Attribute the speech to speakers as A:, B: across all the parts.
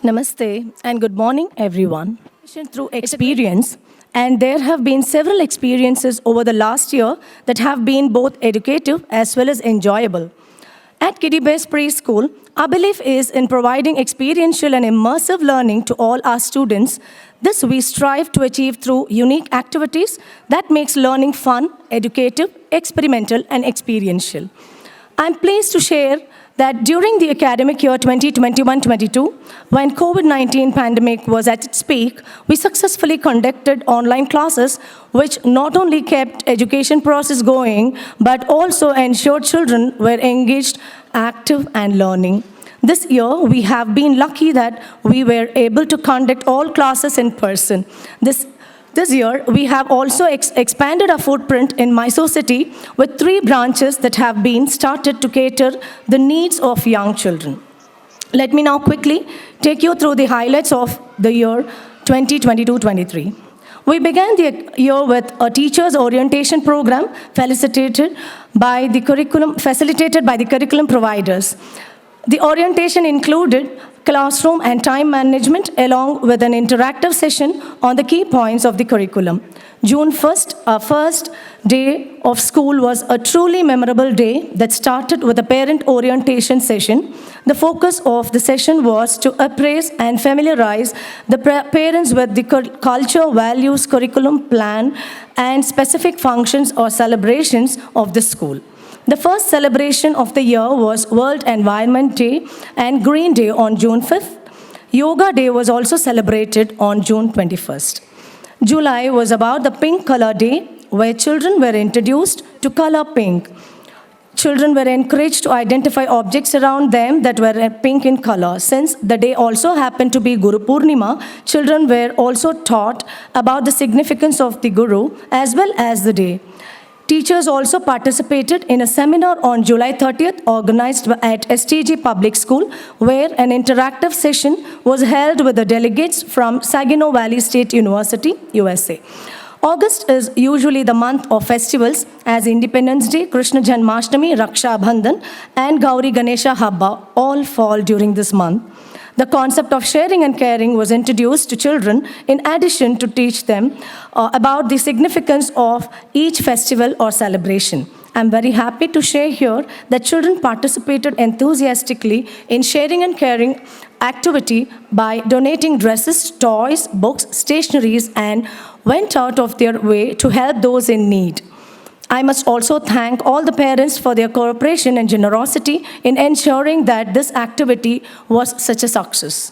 A: Namaste and good morning, everyone. Through experience, and there have been several experiences over the last year that have been both educative as well as enjoyable. At Kiddie Preschool, our belief is in providing experiential and immersive learning to all our students. This we strive to achieve through unique activities that makes learning fun, educative, experimental, and experiential. I'm pleased to share that during the academic year 2021-22, when COVID-19 pandemic was at its peak, we successfully conducted online classes, which not only kept education process going, but also ensured children were engaged, active, and learning. This year, we have been lucky that we were able to conduct all classes in person. This year, we have also expanded our footprint in Mysore city with 3 branches that have been started to cater the needs of young children. Let me now quickly take you through the highlights of the year 2022-23. We began the year with a teacher's orientation program facilitated by the curriculum providers. The orientation included classroom and time management, along with an interactive session on the key points of the curriculum. June 1st, our first day of school, was a truly memorable day that started with a parent orientation session. The focus of the session was to appraise and familiarize the parents with the culture, values, curriculum plan, and specific functions or celebrations of the school. The first celebration of the year was World Environment Day and Green Day on June 5th. Yoga Day was also celebrated on June 21st. July was about the Pink Color Day, where children were introduced to color pink. Children were encouraged to identify objects around them that were pink in color. Since the day also happened to be Guru Purnima, children were also taught about the significance of the Guru as well as the day. Teachers also participated in a seminar on July 30th organized at STG Public School, where an interactive session was held with the delegates from Saginaw Valley State University, USA. August is usually the month of festivals as Independence Day, Krishna Janmashtami, Raksha Bandhan, and Gauri Ganesha Habba all fall during this month. The concept of sharing and caring was introduced to children in addition to teach them about the significance of each festival or celebration. I'm very happy to share here that children participated enthusiastically in sharing and caring activity by donating dresses, toys, books, stationeries, and went out of their way to help those in need. I must also thank all the parents for their cooperation and generosity in ensuring that this activity was such a success.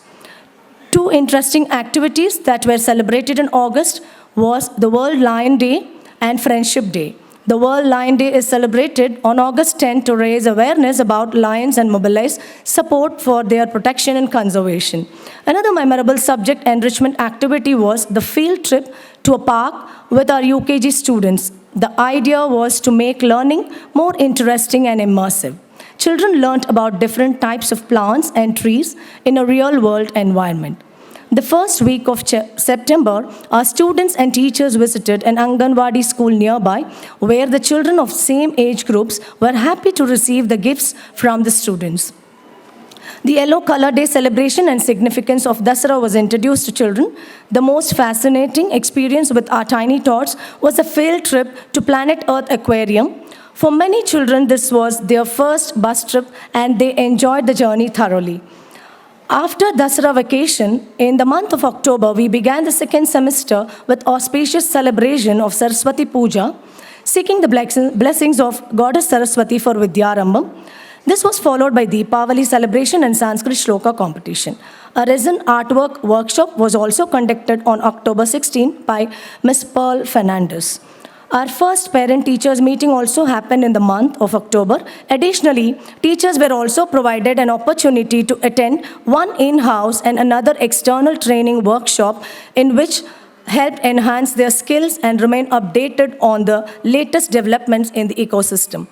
A: Two interesting activities that were celebrated in August was the World Lion Day and Friendship Day. The World Lion Day is celebrated on August 10 to raise awareness about lions and mobilize support for their protection and conservation. Another memorable subject enrichment activity was the field trip to a park with our UKG students. The idea was to make learning more interesting and immersive. Children learned about different types of plants and trees in a real-world environment. The first week of September, our students and teachers visited an Anganwadi school nearby, where the children of same age groups were happy to receive the gifts from the students. The Yellow Color Day celebration and significance of Dasara was introduced to children. The most fascinating experience with our tiny tots was a field trip to Planet Earth Aquarium. For many children, this was their first bus trip and they enjoyed the journey thoroughly. After Dasara vacation, in the month of October, we began the second semester with auspicious celebration of Saraswati Puja, seeking the blessings of Goddess Saraswati for Vidyarambham. This was followed by Deepavali celebration and Sanskrit Shloka competition. A resin artwork workshop was also conducted on October 16 by Ms. Pearl Fernandez. Our first parent-teachers meeting also happened in the month of October. Additionally, teachers were also provided an opportunity to attend one in-house and another external training workshop in which helped enhance their skills and remain updated on the latest developments in the ecosystem.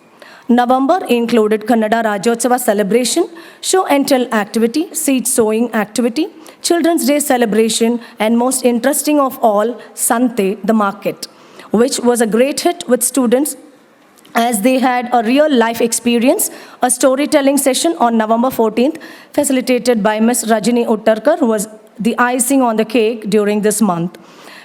A: November included Kannada Rajyotsava celebration, show and tell activity, seed sowing activity, Children's Day celebration, and most interesting of all, Sante, the market, which was a great hit with students as they had a real life experience. A storytelling session on November 14th, facilitated by Ms. Rajini Uttarkar, was the icing on the cake during this month.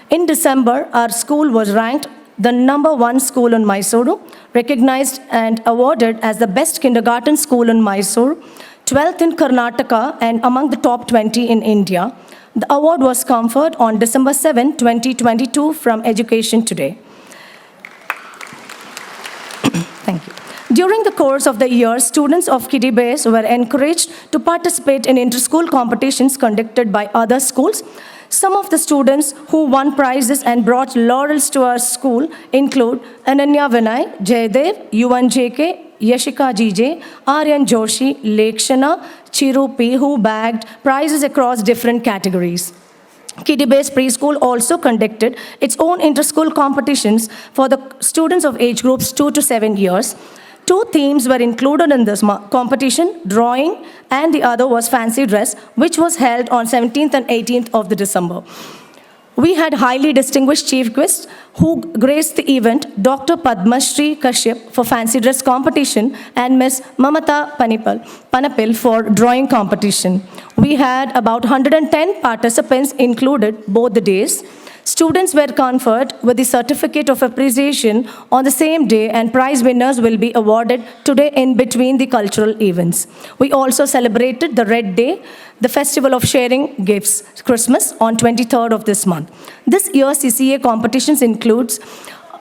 A: In December, our school was ranked the #1 school in Mysore, recognized and awarded as the best kindergarten school in Mysore, 12th in Karnataka, and among the top 20 in India. The award was conferred on December 7, 2022 from Education Today. Thank you. During the course of the year, students of Kiddie were encouraged to participate in inter-school competitions conducted by other schools. Some of the students who won prizes and brought laurels to our school include Ananya Vinay, Jaydev, Yuvan JK, Yashika GJ, Aryan Joshi, Lekshana, Chiru P, who bagged prizes across different categories. Kiddie-based preschool also conducted its own inter-school competitions for the students of age groups 2 to 7 years. Two themes were included in this competition, drawing, and the other was fancy dress, which was held on 17th and 18th of December. We had highly distinguished chief guests who graced the event, Dr. Padma Shri Kashyap for fancy dress competition and Ms. Mamata Panapil for drawing competition. We had about 110 participants included both the days. Students were conferred with the certificate of appreciation on the same day, and prize winners will be awarded today in between the cultural events. We also celebrated the Red Day, the festival of sharing gifts, Christmas, on 23rd of this month. This year's CCA competitions includes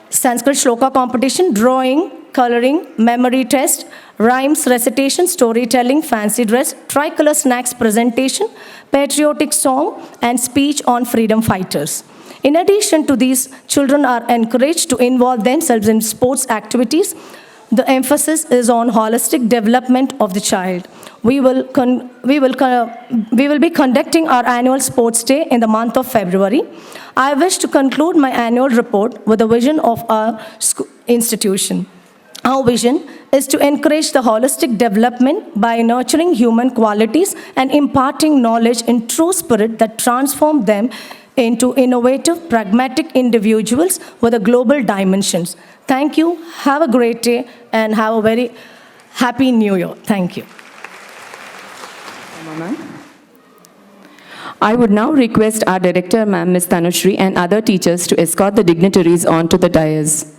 A: Sanskrit Shloka competition, drawing, coloring, memory test, rhymes, recitation, storytelling, fancy dress, tricolor snacks presentation, patriotic song, and speech on freedom fighters. In addition to these, children are encouraged to involve themselves in sports activities. The emphasis is on holistic development of the child. We will be conducting our annual sports day in the month of February. I wish to conclude my annual report with the vision of our institution. Our vision is to encourage the holistic development by nurturing human qualities and imparting knowledge in true spirit that transform them into innovative, pragmatic individuals with a global dimensions. Thank you. Have a great day and have a very happy New Year. Thank you.
B: I would now request our director, ma'am, Ms. Tanushri, and other teachers to escort the dignitaries onto the dais.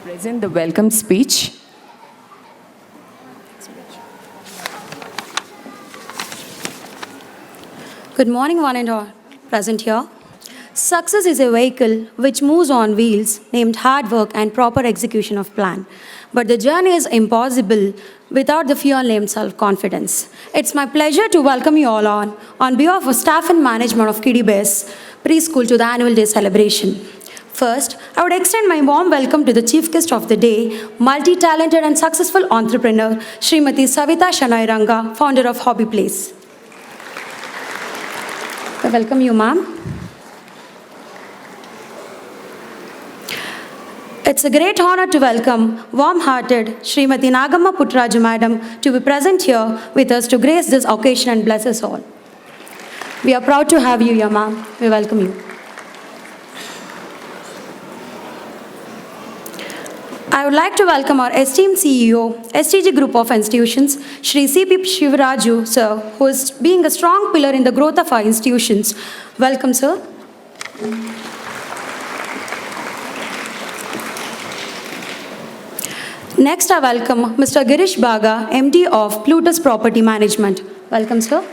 B: Present the welcome speech.
C: Good morning, one and all present here. Success is a vehicle which moves on wheels, named hard work and proper execution of plan. But the journey is impossible without the fear named self-confidence. It's my pleasure to welcome you all on behalf of staff and management of Kiddie Preschool to the annual day celebration. First, I would extend my warm welcome to the chief guest of the day, multi-talented and successful entrepreneur, Srimati Savita Shenoy Ranga, founder of Hobby Place. I welcome you, ma'am. It's a great honor to welcome warm-hearted Srimati Nagamma Puttaraju Madam to be present here with us to grace this occasion and bless us all. We are proud to have you here, ma'am. We welcome you. I would like to welcome our esteemed CEO, STG Group of Institutions, Shri C.P. Shivaraju, sir, who is being a strong pillar in the growth of our institutions. Welcome, sir. Next, I welcome Mr. Girish Baga, MD of Plutus Property Management. Welcome, sir.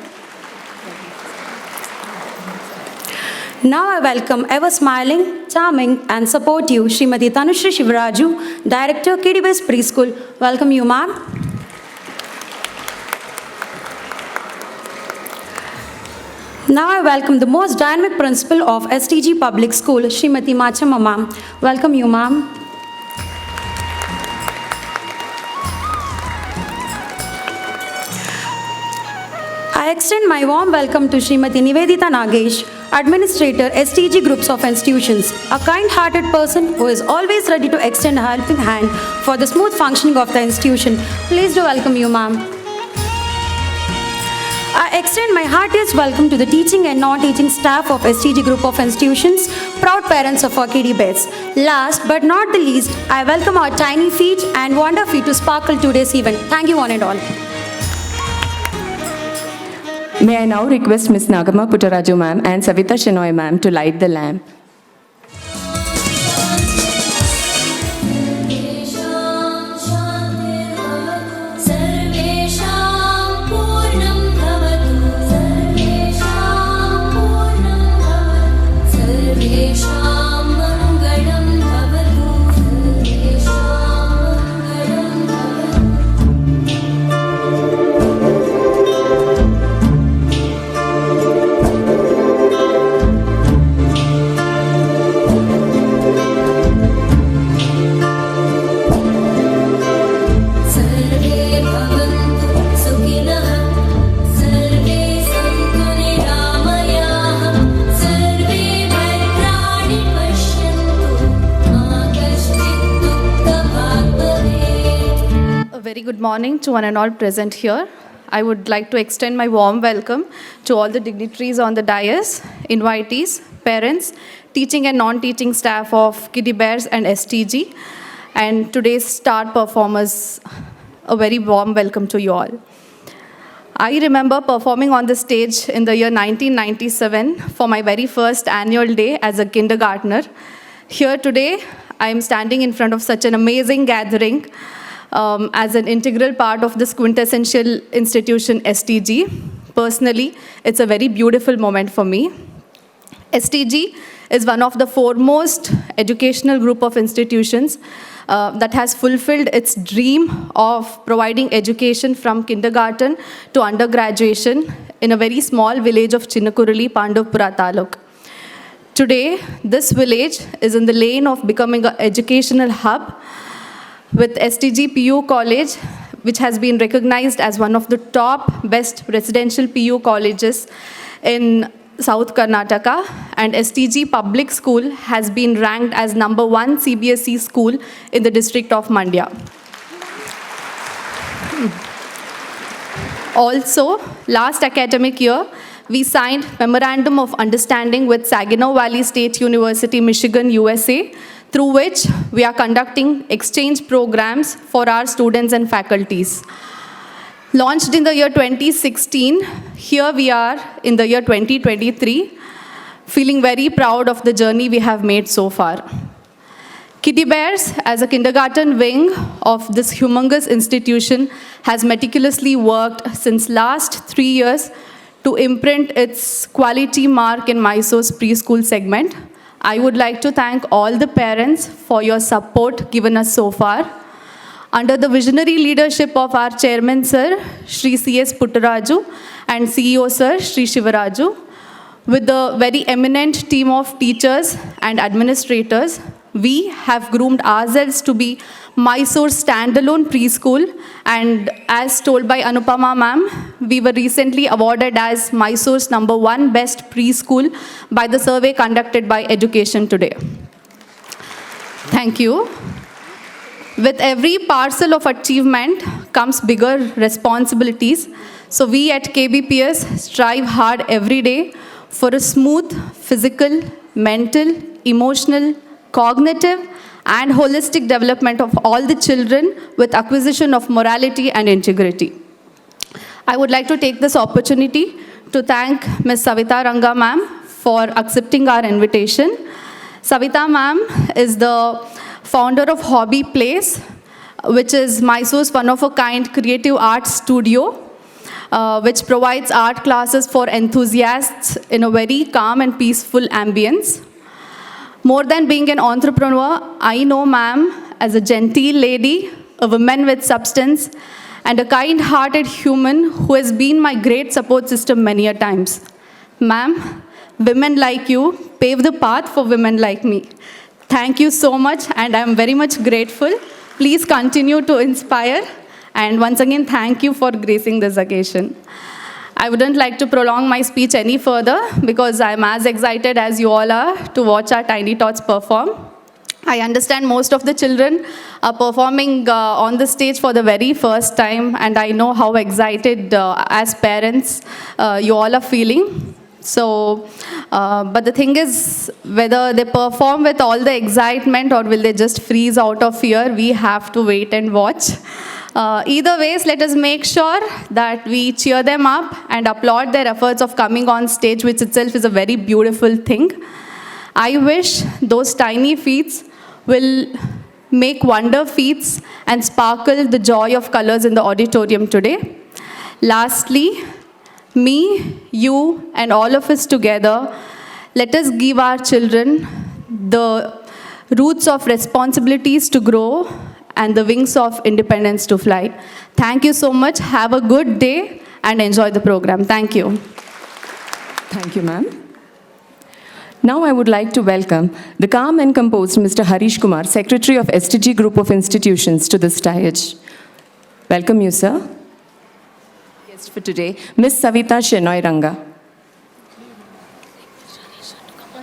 C: Now I welcome ever-smiling, charming and supportive Srimati Tanushri Shivaraju, Director, Kiddie Preschool. Welcome you, ma'am. Now I welcome the most dynamic principal of STG Public School, Srimati Machama, ma'am. Welcome you, ma'am. I extend my warm welcome to Srimati Nivedita Nagesh, Administrator, STG Groups of Institutions, a kind-hearted person who is always ready to extend a helping hand for the smooth functioning of the institution. Please do welcome you, ma'am. I extend my heartiest welcome to the teaching and non-teaching staff of STG Group of Institutions, proud parents of our Kiddie Bears. Last but not the least, I welcome our tiny feet and wonder feet to sparkle today's event. Thank you, one and all.
B: May I now request Ms. Nagamma Puttaraju ma'am and Savita Shenoy ma'am to light the lamp.
D: Good morning to one and all present here. I would like to extend my warm welcome to all the dignitaries on the dais, invitees, parents, teaching and non-teaching staff of Kiddie Bears and STG, and today's star performers. A very warm welcome to you all. I remember performing on the stage in the year 1997 for my very first annual day as a kindergartner. Here today, I am standing in front of such an amazing gathering as an integral part of this quintessential institution, STG. Personally, it's a very beautiful moment for me. STG is one of the foremost educational group of institutions that has fulfilled its dream of providing education from kindergarten to undergraduation in a very small village of Chinnakuruli, Pandavpura Taluk. Today, this village is in the lane of becoming an educational hub with STG PU College, which has been recognized as one of the top best residential PU colleges in South Karnataka, and STG Public School has been ranked as #1 CBSE school in the district of Mandya. Also, last academic year, we signed Memorandum of Understanding with Saginaw Valley State University, Michigan, USA, through which we are conducting exchange programs for our students and faculties. Launched in the year 2016, here we are in the year 2023, feeling very proud of the journey we have made so far. Kiddie Bears, as a kindergarten wing of this humongous institution, has meticulously worked since last 3 years to imprint its quality mark in Mysore's preschool segment. I would like to thank all the parents for your support given us so far. Under the visionary leadership of our chairman, Sir, Shri C.S. Puttaraju, and CEO, Sir, Shri Shivaraju, with the very eminent team of teachers and administrators, we have groomed ourselves to be Mysore's standalone preschool, and as told by Anupama ma'am, we were recently awarded as Mysore's #1 best preschool by the survey conducted by Education Today. Thank you. With every parcel of achievement comes bigger responsibilities. So we at KBPS strive hard every day for a smooth physical, mental, emotional, cognitive, and holistic development of all the children with acquisition of morality and integrity. I would like to take this opportunity to thank Ms. Savita Ranga ma'am for accepting our invitation. Savita ma'am is the founder of Hobby Place, which is Mysore's one-of-a-kind creative arts studio, which provides art classes for enthusiasts in a very calm and peaceful ambience. More than being an entrepreneur, I know ma'am as a genteel lady, a woman with substance, and a kind-hearted human who has been my great support system many a times. Ma'am, women like you pave the path for women like me. Thank you so much, and I'm very much grateful. Please continue to inspire, and once again, thank you for gracing this occasion. I wouldn't like to prolong my speech any further because I'm as excited as you all are to watch our Tiny Tots perform. I understand most of the children are performing on the stage for the very first time, and I know how excited as parents you all are feeling. So, but the thing is, whether they perform with all the excitement or will they just freeze out of fear, we have to wait and watch. Either ways, let us make sure that we cheer them up and applaud their efforts of coming on stage, which itself is a very beautiful thing. I wish those tiny feats will make wonder feats and sparkle the joy of colors in the auditorium today. Lastly, me, you, and all of us together, let us give our children the roots of responsibilities to grow and the wings of independence to fly. Thank you so much. Have a good day and enjoy the program. Thank you.
B: Thank you, ma'am. Now I would like to welcome the calm and composed Mr. Harish Kumar, Secretary of STG Group of Institutions, to the stage. Welcome you, sir. Guest for today, Ms. Savita Shenoy Ranga.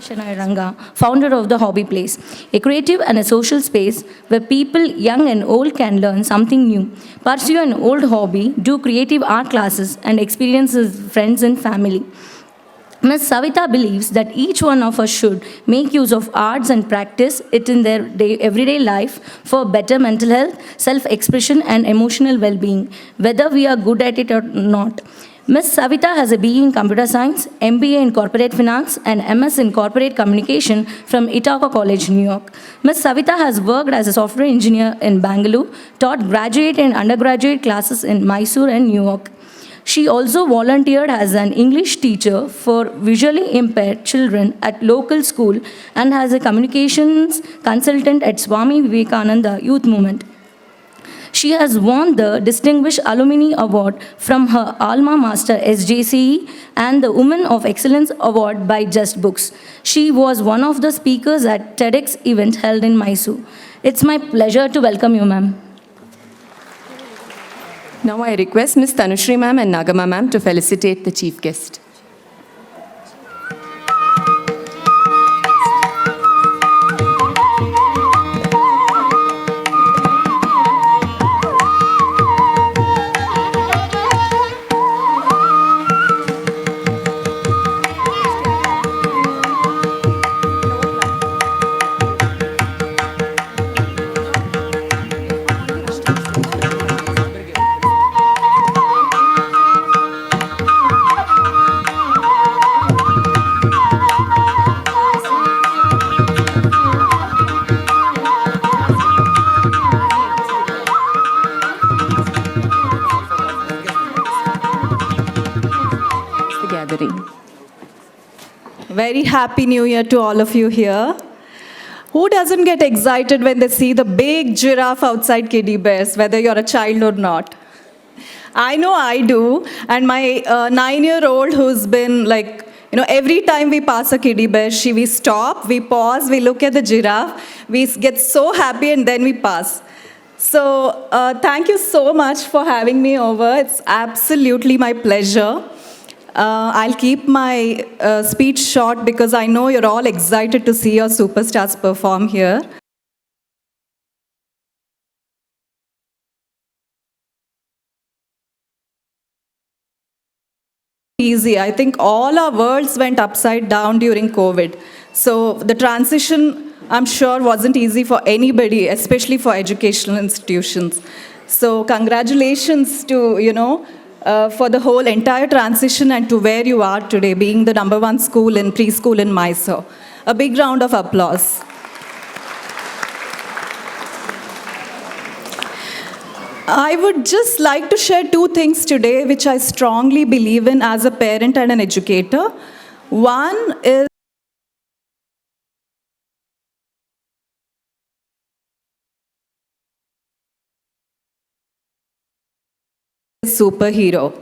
A: Shenoy Ranga, founder of the Hobby Place, a creative and a social space where people young and old can learn something new, pursue an old hobby, do creative art classes, and experience with friends and family.
E: Ms. Savita believes that each one of us should make use of arts and practice it in their everyday life for better mental health, self-expression, and emotional well-being, whether we are good at it or not. Ms. Savita has a BE in Computer Science, MBA in Corporate Finance, and MS in Corporate Communication from Ithaca College, New York. Ms. Savita has worked as a software engineer in Bangalore, taught graduate and undergraduate classes in Mysore and New York. She also volunteered as an English teacher for visually impaired children at local school and as a communications consultant at Swami Vivekananda Youth Movement. She has won the Distinguished Alumni Award from her alma mater SJCE and the Women of Excellence Award by Just Books. She was one of the speakers at TEDx event held in Mysore. It's my pleasure to welcome you, ma'am.
B: Now I request Ms. Tanushri ma'am and Nagama ma'am to felicitate the chief guest.
F: Very happy new year to all of you here. Who doesn't get excited when they see the big giraffe outside Kiddie Bears, whether you're a child or not? I know I do, and my 9-year-old who's been like, every time we pass a Kiddie Bear, we stop, we pause, we look at the giraffe, we get so happy and then we pass. So thank you so much for having me over. It's absolutely my pleasure. I'll keep my speech short because I know you're all excited to see your superstars perform here. Easy. I think all our worlds went upside down during COVID. So the transition, I'm sure, wasn't easy for anybody, especially for educational institutions. So congratulations to, for the whole entire transition and to where you are today, being the #1 school in preschool in Mysore. A big round of applause. I would just like to share 2 things today which I strongly believe in as a parent and an educator. One is superhero.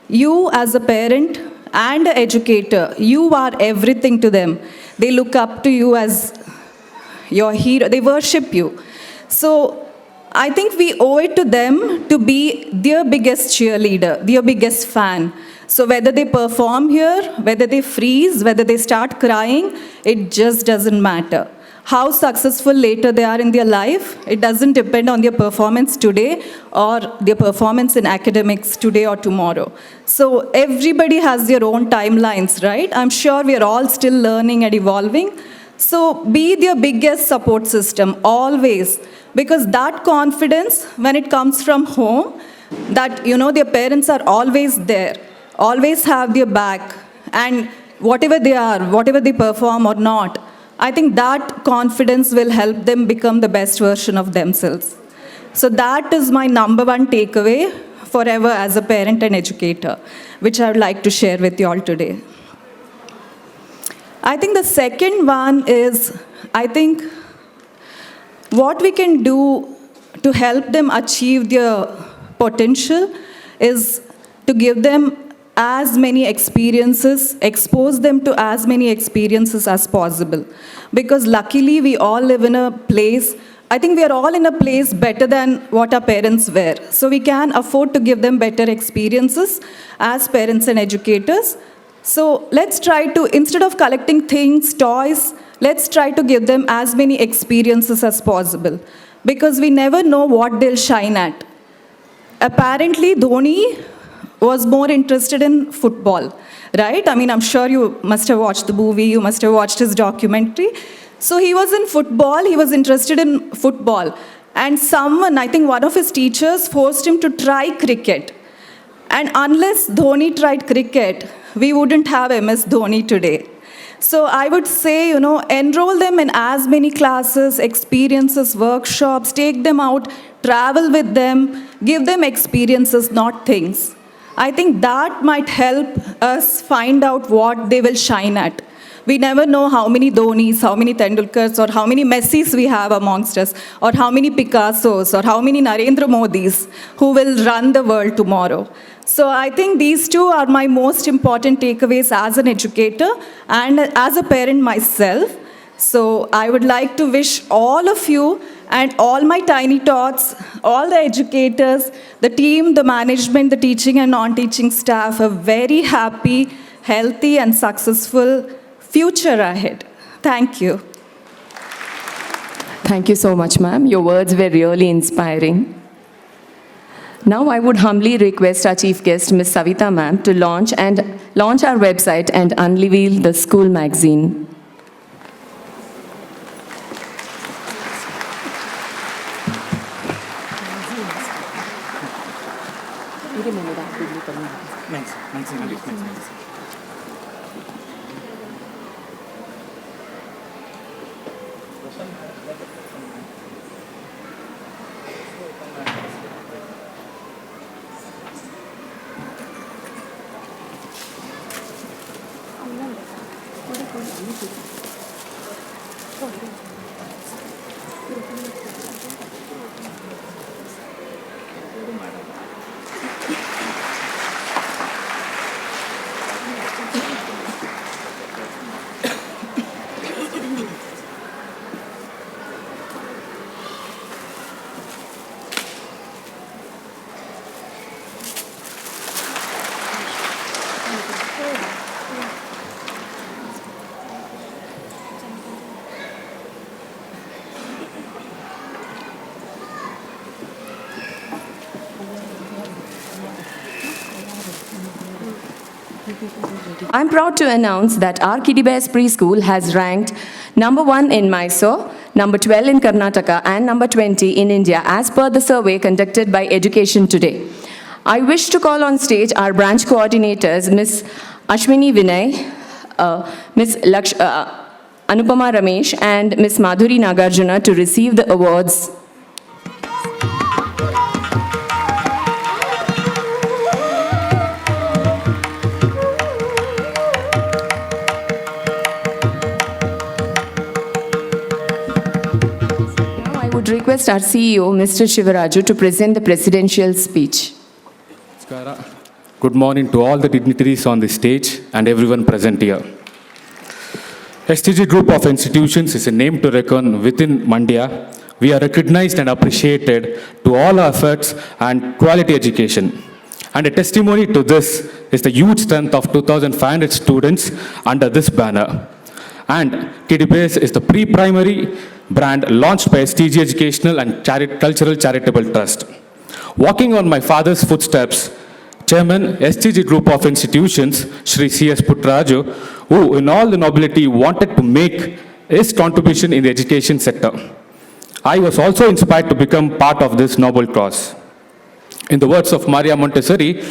F: You as a parent and an educator, you are everything to them. They look up to you as your hero. They worship you. So I think we owe it to them to be their biggest cheerleader, their biggest fan. So whether they perform here, whether they freeze, whether they start crying, it just doesn't matter. How successful later they are in their life, it doesn't depend on their performance today or their performance in academics today or tomorrow. So everybody has their own timelines, right? I'm sure we are all still learning and evolving. So be their biggest support system, always. Because that confidence, when it comes from home, that, their parents are always there, always have their back, and whatever they are, whatever they perform or not, I think that confidence will help them become the best version of themselves. So that is my #1 takeaway forever as a parent and educator, which I would like to share with you all today. I think the second one is, what we can do to help them achieve their potential is to give them as many experiences, expose them to as many experiences as possible. Because luckily we all live in a place, I think we are all in a place better than what our parents were. So we can afford to give them better experiences as parents and educators. So let's try to, instead of collecting things, toys, let's try to give them as many experiences as possible. Because we never know what they'll shine at. Apparently, Dhoni was more interested in football, right? I mean, I'm sure you must have watched the movie, you must have watched his documentary. So he was in football, he was interested in football. And someone, I think one of his teachers, forced him to try cricket. And unless Dhoni tried cricket, we wouldn't have MS Dhoni today. So I would say, enroll them in as many classes, experiences, workshops, take them out, travel with them, give them experiences, not things. I think that might help us find out what they will shine at. We never know how many Dhonis, how many Tendulkars, or how many Messis we have amongst us, or how many Picassos, or how many Narendra Modis who will run the world tomorrow. So I think these two are my most important takeaways as an educator and as a parent myself. So I would like to wish all of you and all my tiny tots, all the educators, the team, the management, the teaching and non-teaching staff, a very happy, healthy and successful future ahead. Thank you.
B: Thank you so much, ma'am. Your words were really inspiring. Now I would humbly request our chief guest, Ms. Savita ma'am, to launch our website and unveil the school magazine. I'm proud to announce that our Kiddie Bears Preschool has ranked number 1 in Mysore, number 12 in Karnataka, and number 20 in India as per the survey conducted by Education Today. I wish to call on stage our branch coordinators, Ms. Ashwini Vinay, Ms. Anupama Ramesh, and Ms. Madhuri Nagarjuna to receive the awards. I would request our CEO, Mr. Shivaraju, to present the presidential speech.
G: Good morning to all the dignitaries on the stage and everyone present here. STG Group of Institutions is a name to reckon within Mandya. We are recognized and appreciated to all our efforts and quality education. And a testimony to this is the huge strength of 2,500 students under this banner. And Kiddie Bears is the pre-primary brand launched by STG Educational and Cultural Charitable Trust. Walking on my father's footsteps, Chairman, STG Group of Institutions, Shri C.S. Puttraju, who in all the nobility wanted to make his contribution in the education sector. I was also inspired to become part of this noble cause. In the words of Maria Montessori,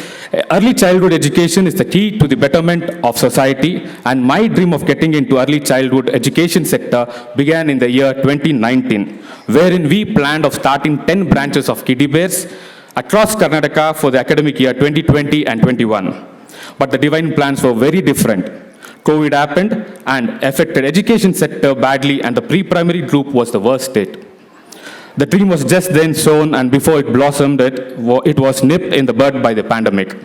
G: early childhood education is the key to the betterment of society, and my dream of getting into early childhood education sector began in the year 2019, wherein we planned of starting 10 branches of Kiddie Bears across Karnataka for the academic year 2020 and 21. But the divine plans were very different. COVID happened and affected education sector badly, and the pre-primary group was the worst hit. The dream was just then sown, and before it blossomed, it was nipped in the bud by the pandemic.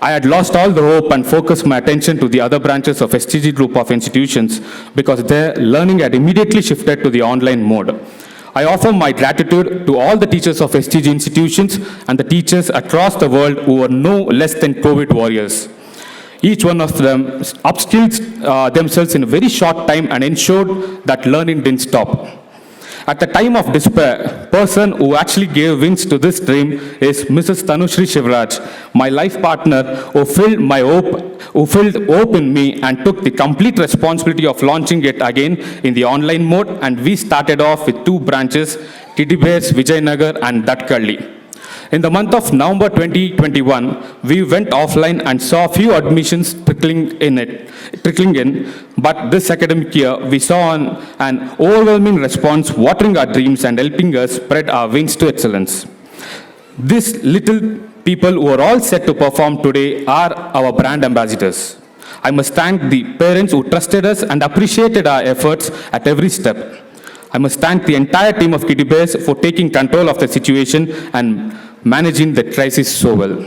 G: I had lost all the hope and focused my attention to the other branches of STG Group of Institutions because their learning had immediately shifted to the online mode. I offer my gratitude to all the teachers of STG institutions and the teachers across the world who are no less than COVID warriors. Each one of them upskilled themselves in a very short time and ensured that learning didn't stop. At the time of despair, person who actually gave wings to this dream is Mrs. Tanushri Shivraj, my life partner who filled hope in me and took the complete responsibility of launching it again in the online mode, and we started off with 2 branches, Kiddie, Vijayanagar and Datkalli. In the month of November 2021, we went offline and saw a few admissions trickling in, but this academic year, we saw an overwhelming response, watering our dreams and helping us spread our wings to excellence. These little people who are all set to perform today are our brand ambassadors. I must thank the parents who trusted us and appreciated our efforts at every step. I must thank the entire team of Kiddie Bears for taking control of the situation and managing the crisis so well.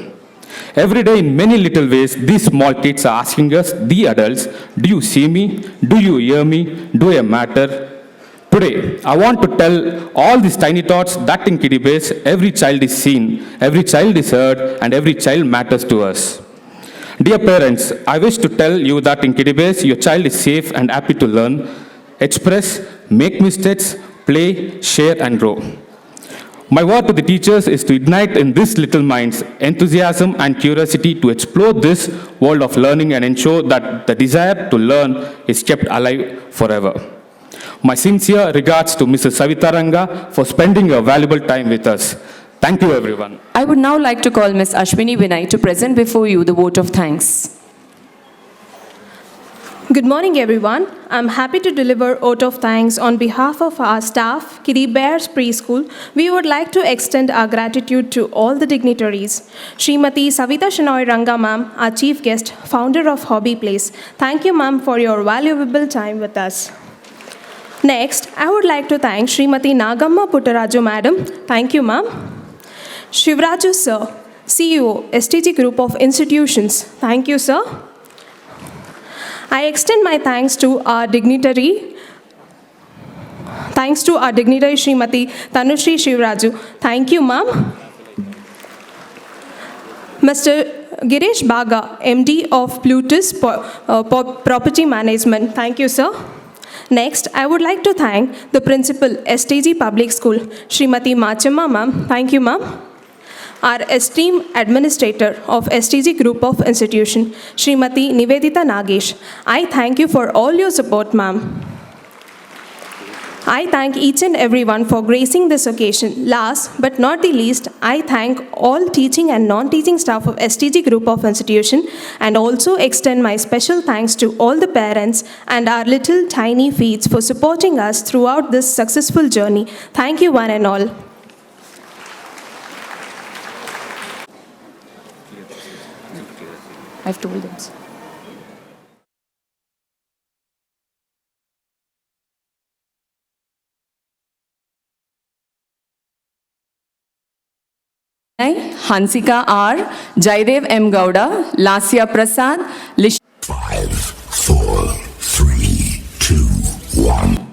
G: Every day, in many little ways, these small kids are asking us, the adults, do you see me? Do you hear me? Do I matter? Today, I want to tell all these tiny thoughts that in Kiddie Bears, every child is seen, every child is heard, and every child matters to us. Dear parents, I wish to tell you that in Kiddie Bears, your child is safe and happy to learn, express, make mistakes, play, share, and grow. My word to the teachers is to ignite in these little minds enthusiasm and curiosity to explore this world of learning and ensure that the desire to learn is kept alive forever. My sincere regards to Mrs. Savita Ranga for spending her valuable time with us. Thank you, everyone.
B: I would now like to call Ms. Ashwini Vinay to present before you the vote of thanks.
H: Good morning, everyone. I'm happy to deliver vote of thanks on behalf of our staff, Kiddie Bears Preschool. We would like to extend our gratitude to all the dignitaries. Srimati Savita Shenoy Ranga ma'am, our chief guest, founder of Hobby Place. Thank you, ma'am, for your valuable time with us. Next, I would like to thank Srimati Nagamma Puttaraju madam. Thank you, ma'am. Shivraju sir, CEO, STG Group of Institutions. Thank you, sir. I extend my thanks to our dignitary. Thanks to our dignitary Srimati Tanushri Shivraju. Thank you, ma'am. Mr. Girish Baga, MD of Plutus Property Management. Thank you, sir. Next, I would like to thank the principal, STG Public School, Srimati Machama ma'am. Thank you, ma'am. Our esteemed administrator of STG Group of Institution, Srimati Nivedita Nagesh. I thank you for all your support, ma'am. I thank each and everyone for gracing this occasion. Last but not the least, I thank all teaching and non-teaching staff of STG Group of Institution and also extend my special thanks to all the parents and our little tiny feets for supporting us throughout this successful journey. Thank you one and all.
B: I've told them so. Hansika R, Jaidev M. Gowda, Lasya Prasad,
I: 5, 4, 3, 2, 1.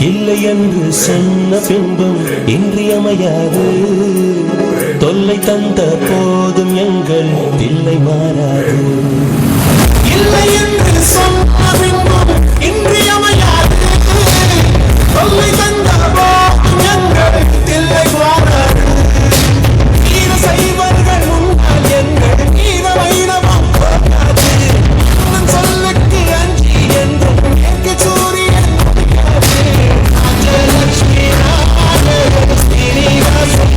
J: இல்லை என்று சொன்ன பின்பும் இன்றியமையாது. தொல்லை தந்த போதும் எங்கள் தில்லை மாறாது. இல்லை என்று சொன்ன பின்பும் இன்றியமையாது. தொல்லை தந்த போதும் எங்கள் தில்லை மாறாது. ஈர செய்வர்கள் முன்னால் எங்கள் ஈர வைரவம் போகாது. சொல்லுக்கு அஞ்சி என்றும் எங்கு சூரியன் ராஜலட்சுமி ஸ்ரீனிவாசன்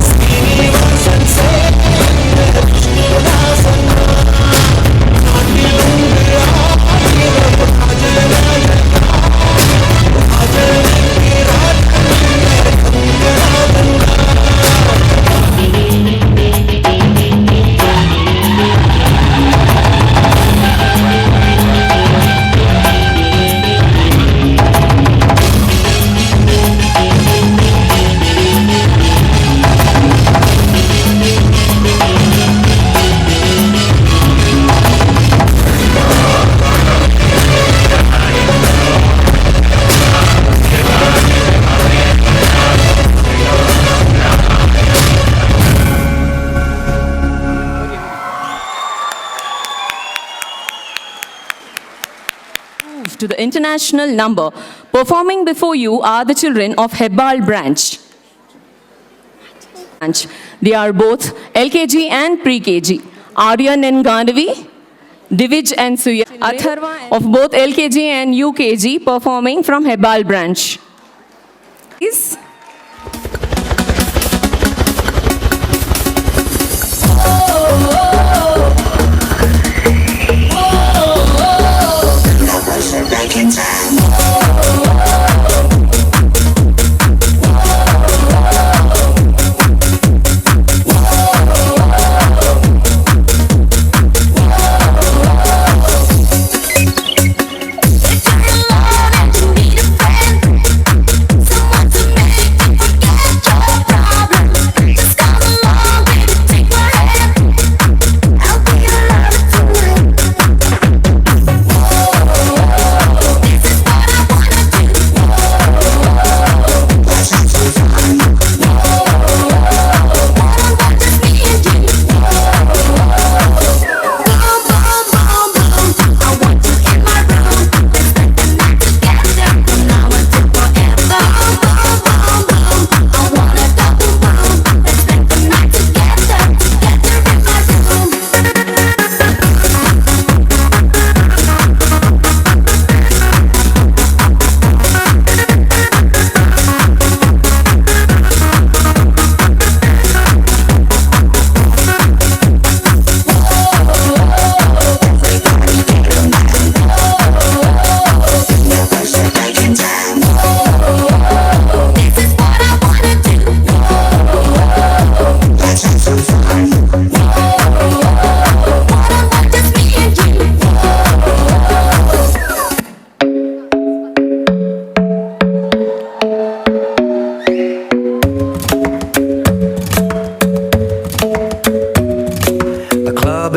J: ஸ்ரீனிவாசன் சேர்ந்த விஷ்ணுதாசன் நாட்டில் உண்டு ஆயிரம் Rajarajan ராஜனுக்கு Rajan Ganganathan.
B: To the international number. Performing before you are the children of Hebbal branch. They are both LKG and pre-KG. Aryan and Gandhavi, Divij and Suya, Atharva of both LKG and UKG performing from Hebbal branch. Please.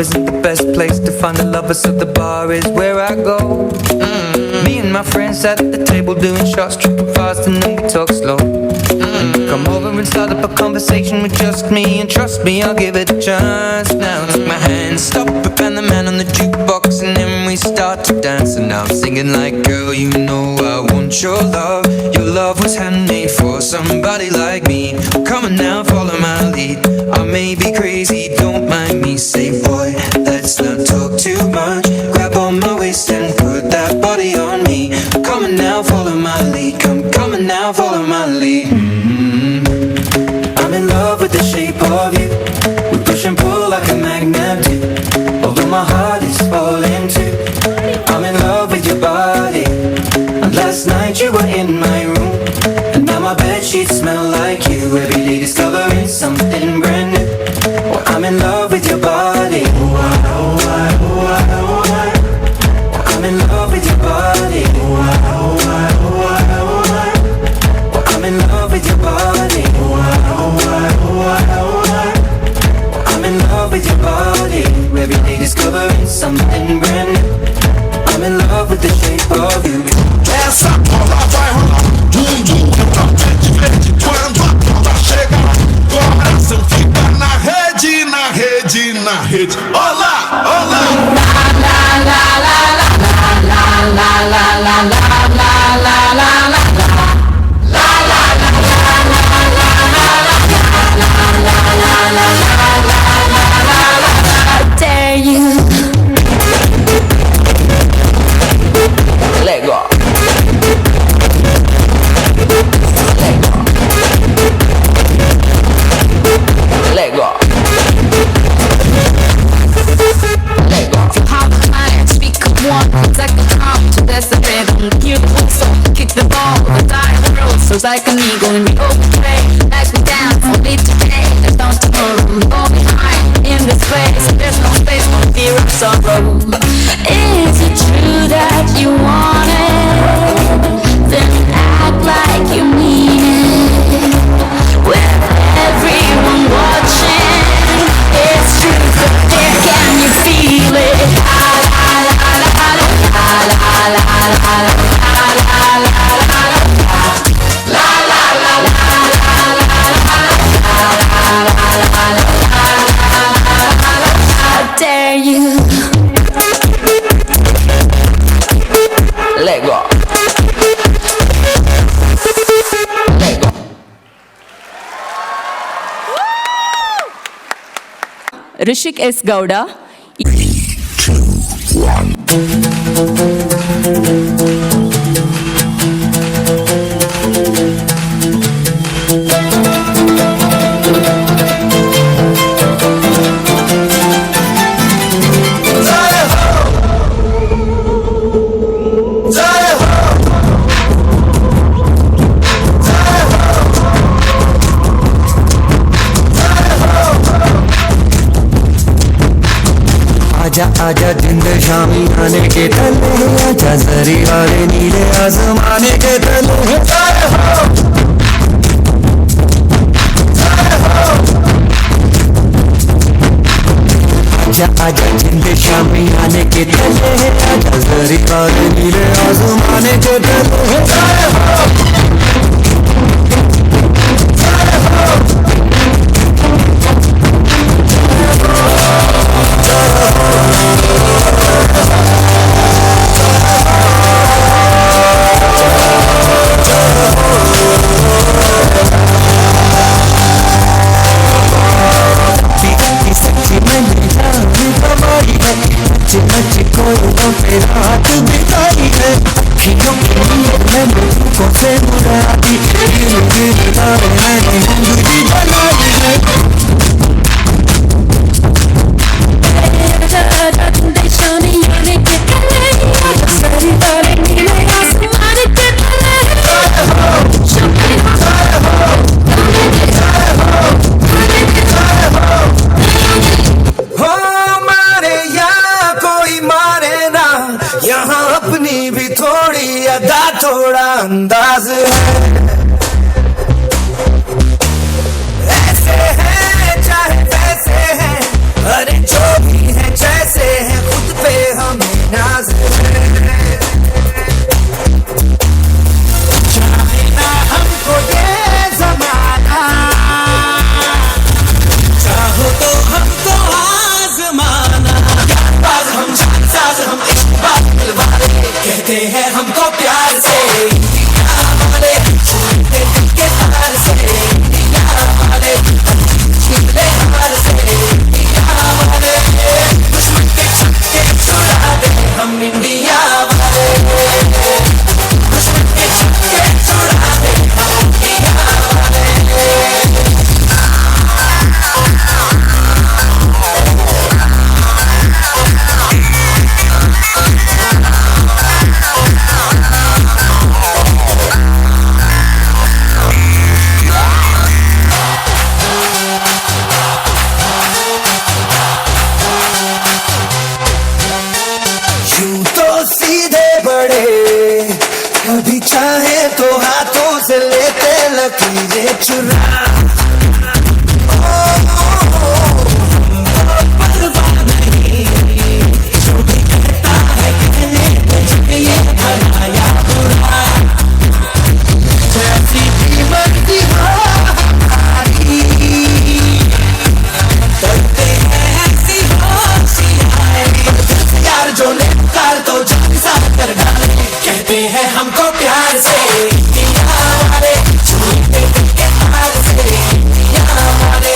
K: Isn't the best place to find the lovers, so the bar is where I go. Me and my friends at the table doing shots, tripping fast and then we talk slow. Come over and start up a conversation with just me, and trust me, I'll give it a chance. Now take my hand, stop it, and the man on the jukebox, and then we start to dance. And now I'm singing like, girl, you know I want your love. Your love was handmade for somebody like me. Come on now, follow my lead. I may be crazy, don't mind me. Say, boy, let's not talk too much. Grab on my waist and put that body on me. Come on now, follow my lead. Come on now, follow my lead. I'm in love with the shape of you. We push and pull like a magnet do. Although my heart is falling too. I'm in love with your body. And last night you were in my room, and now my bedsheets smell like you. Every day discovering something brand new. Well, I'm in love with your body. I'm in love with your body. I'm in love with your body. I'm in love with your body. Every day discovering something brand new. I'm in love with the shape of you.
I: Dance up, pull up.
L: the ball, the die, the rules. So like an eagle and we overplay. Like we dance, only today. There's no tomorrow, we fall behind in this place. There's no space for fear of sorrow. Is it true that you want it? Then act like you mean it. With everyone watching, it's true, but there can you feel it? La la la la la la la la la dare you? Let go. Let go.
B: Rishik S. Gowda.
I: 3, 2,
J: आजा आजा जिंद शामी आने के तले आजा जरी वाले नीले आसमाने के तले आजा आजा जिंद शामी आने के तले आजा जरी वाले नीले आसमाने के तले पे रात बिताई है अखियों की नींद में मुझको से मुरादी दिल दिल तारे मैंने जिंदगी बनाई है यहाँ अपनी भी थोड़ी अदा थोड़ा अंदाज है ऐसे हैं चाहे वैसे हैं अरे जो भी है जैसे हैं खुद पे हमें नाज है चाहे ना हमको ये जमाना चाहो तो हमको आजमाना हम साज हम कहते हैं हमको प्यार से वाले छूटे के तार से वाले छीले हार से वाले दुश्मन के छक्के छुड़ा दे हम इंडिया वाले दुश्मन के छक्के छुड़ा दे हम इंडिया वाले कभी चाहे तो हाथों से लेते लकीरें चुरा परवाह नहीं जो भी कहता है कहने मुझे ये भला या बुरा जैसी भी मर्जी हो हमारी करते हैं ऐसी होशियारी यार जो ले पुकार तो जान सा कर डाले कहते हैं हमको प्यार से दिया वाले छूटे के हार से दिया वाले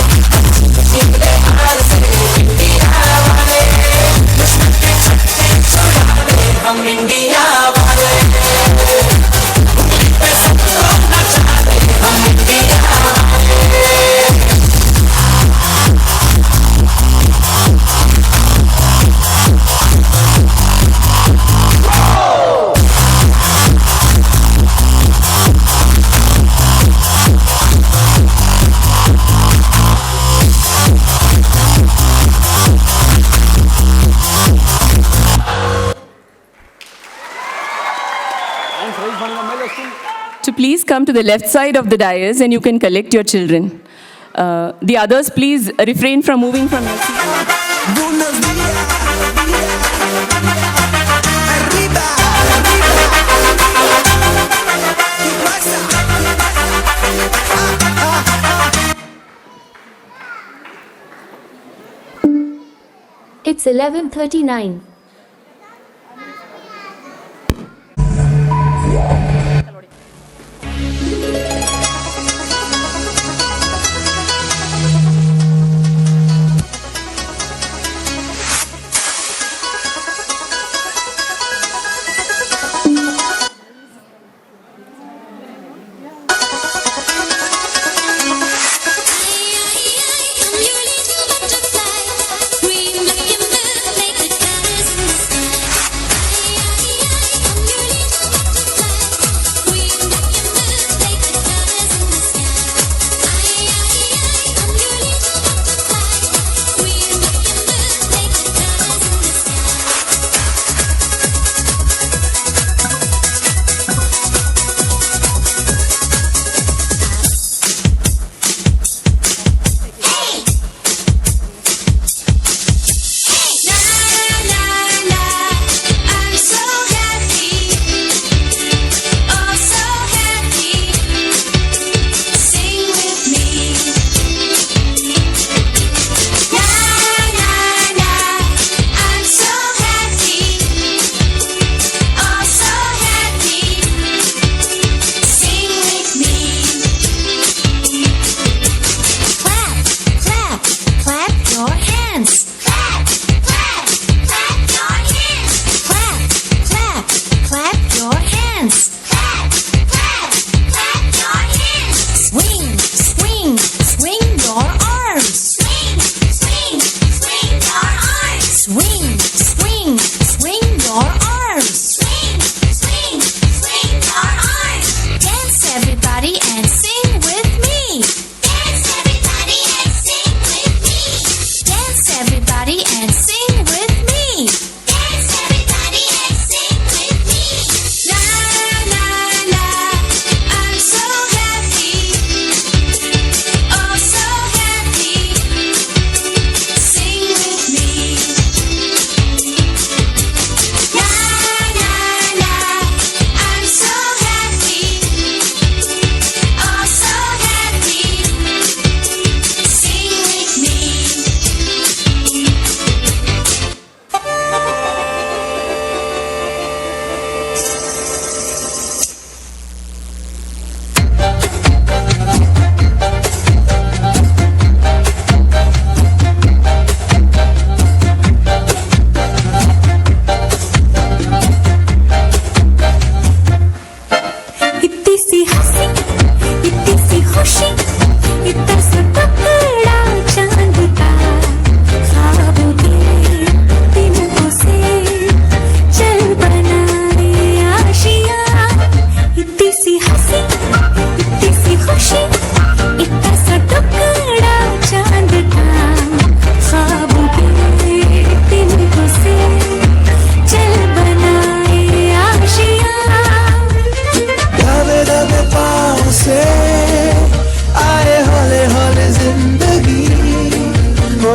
J: निकले हार से दिया वाले दुश्मन के छक्के छुड़ा दे हम इंडिया वाले पे सबको नचा दे हम इंडिया वाले
B: to please come to the left side of the dais and you can collect your children. The others, please refrain from moving from your seat.
J: Buenos días. Arriba. ¿Qué pasa?
L: It's 11:39.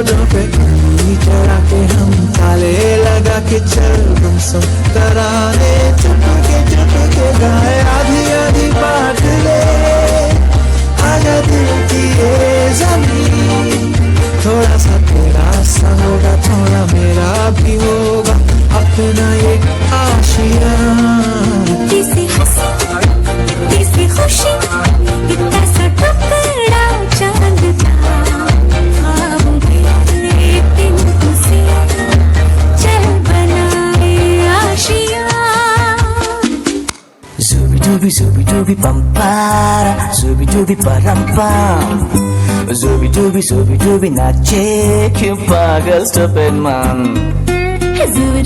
J: होठों पे उंगली चढ़ा के हम ताले लगा के चल हम सब तराने चुप के गाए आधी आधी बात ले आजा दिल की ये ज़मीन थोड़ा सा तेरा सा होगा थोड़ा मेरा भी होगा अपना ये आशिया
L: किसी हंसी किसी खुशी इतना सा टुकड़ा चांद का ख्वाबों के तिनकों से चल बनाए Asia
J: Zubi dubi pampara, zubi dubi parampam, zubi dubi nache क्यों पागल stupid man.
L: Zubi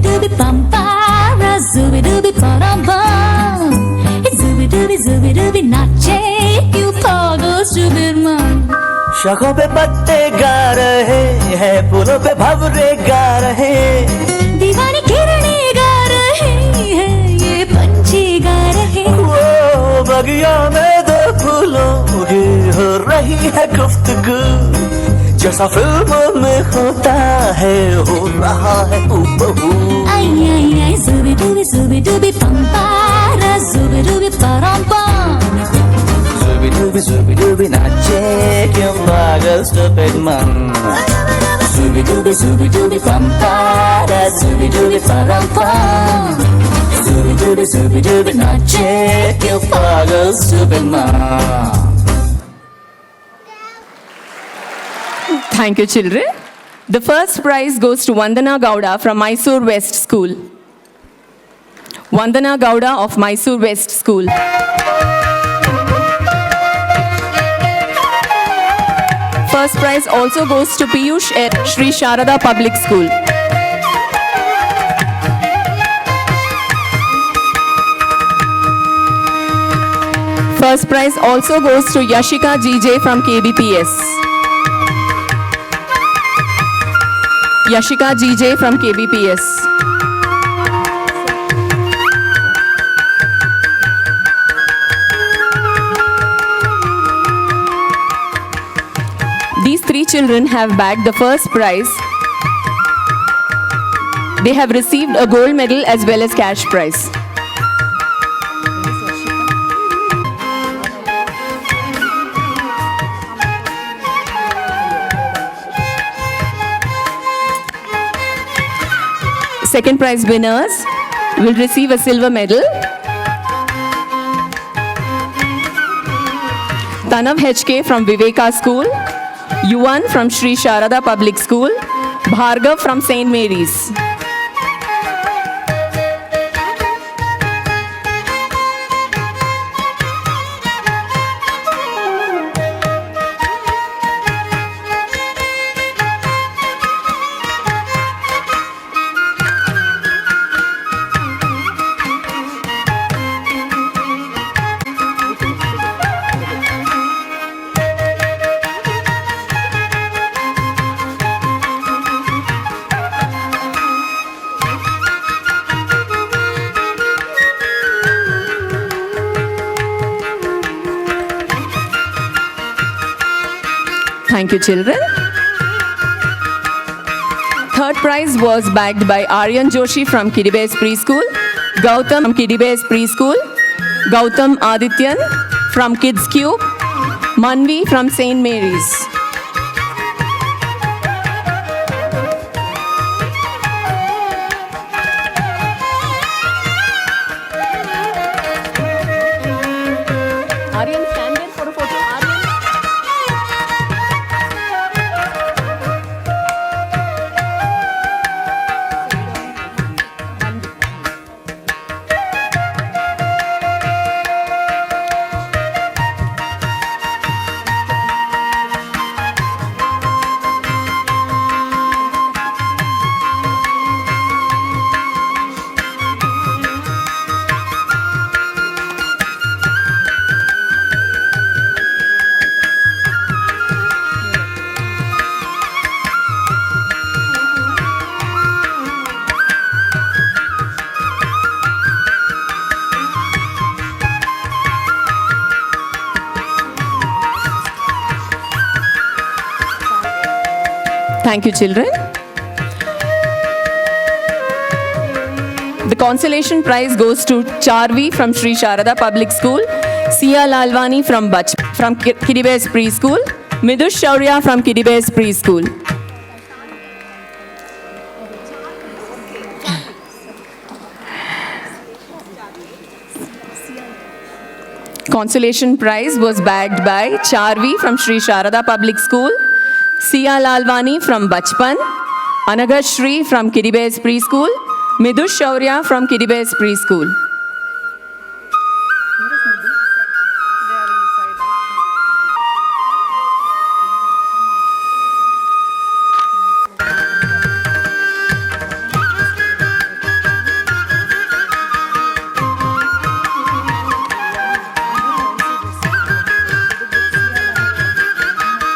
L: dubi pampara, zubi dubi parambam. Zubi dubi nache, you pagal stupid man.
J: शाखों पे पत्ते गा रहे हैं, फूलों पे भंवरे गा रहे,
L: दीवानी किरणें गा रहे हैं, ये पंछी गा
J: बगिया में दो फूलों की हो रही है गुफ्तगू, जैसा फिल्मों में होता है हो रहा है हूबहू।
L: Ay, ay, ay, zubi dubi pampara, zubi param pam.
J: Zubi dubi nache क्यों पागल stupid man।
L: Zubi dubi pampara, zubi param pam. Zubi dubi nache,
J: क्यों पागल stupid man।
B: Thank you, children. The first prize goes to Vandana Gowda from Mysore West School. Vandana Gowda of Mysore West School. First prize also goes to Piyush at Sri Sharada Public School. First prize also goes to Yashika GJ from KBPS. Yashika GJ from KBPS. These three children have bagged the first prize. They have received a gold medal as well as cash prize. Second prize winners will receive a silver medal. Tanav HK from Viveka School, Yuvan from Sri Sharada Public School, Bhargav from St. Mary's. Thank you, children. Third prize was bagged by Aryan Joshi from Kiddie Preschool, Gautam from Kiddie Preschool, Gautam Adityan from Kids Cube, Manvi from St. Mary's. Aryan, stand there for a photo. Aryan. Thank you, children. The consolation prize goes to Charvi from Sri Sharada Public School, Sia Lalwani from Kiddie Preschool, Midush Shaurya from Kiddie Preschool. Consolation prize was bagged by Charvi from Sri Sharada Public School, Sia Lalwani from Bachpan, Anagat Shri from Kiddie Preschool, Midush Shaurya from Kiddie Preschool.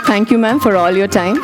B: Thank you, ma'am, for all your time.